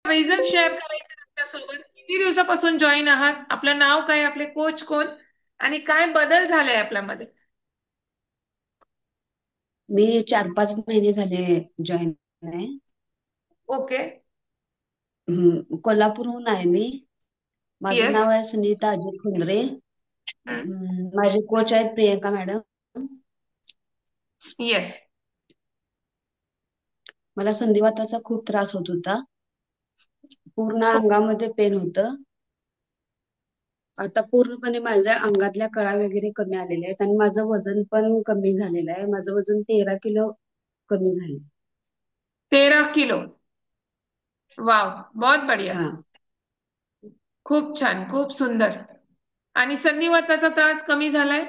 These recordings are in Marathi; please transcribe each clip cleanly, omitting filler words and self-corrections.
रिझल्ट शेअर करायचे आमच्यासोबत. किती दिवसापासून जॉईन आहात? आपलं नाव काय? आपले कोच कोण? आणि काय बदल झालाय आपल्यामध्ये? मी 4-5 महिने झाले जॉईन आहे. ओके. कोल्हापूरहून आहे मी. माझं येस. नाव आहे सुनीता अजय खुंद्रे. माझे कोच आहेत प्रियंका मॅडम. येस. मला संधिवाताचा खूप त्रास होत होता. पूर्ण अंगामध्ये पेन होतं. आता पूर्णपणे माझ्या अंगातल्या कळा वगैरे कमी आलेल्या आहेत आणि माझं वजन पण कमी झालेलं आहे. माझं वजन 13 किलो कमी झाले. 13 किलो. वाव, बहुत बढ़िया. हा. खूप छान, खूप सुंदर. आणि संधिवाताचा त्रास कमी झालाय?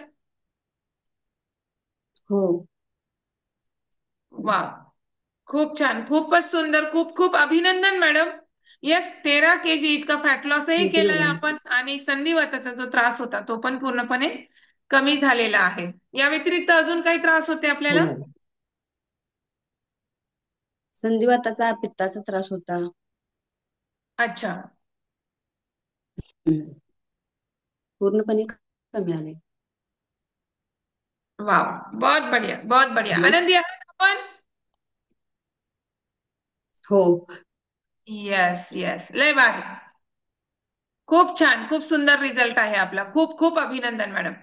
हो. वाव, खूप छान, खूपच सुंदर. खूप खूप अभिनंदन मॅडम. येस, 13 kg इतका फॅट लॉसही थँक्यू केलाय मॅडम. आपण, आणि संधिवाताचा जो त्रास होता तो पण पूर्णपणे कमी झालेला आहे. या व्यतिरिक्त अजून काही त्रास होते हो आपल्याला? मॅडम. संधिवाताचा पित्ताचा त्रास होता. अच्छा. हम्म. पूर्णपणे कमी आले. वाव, बहुत बढ़िया, बहुत बढ़िया. हॅलो. आनंदी आहात आपण? हो. यस यस, लय भारी. खूप छान, खूप सुंदर रिझल्ट आहे आपला. खूप खूप अभिनंदन मॅडम.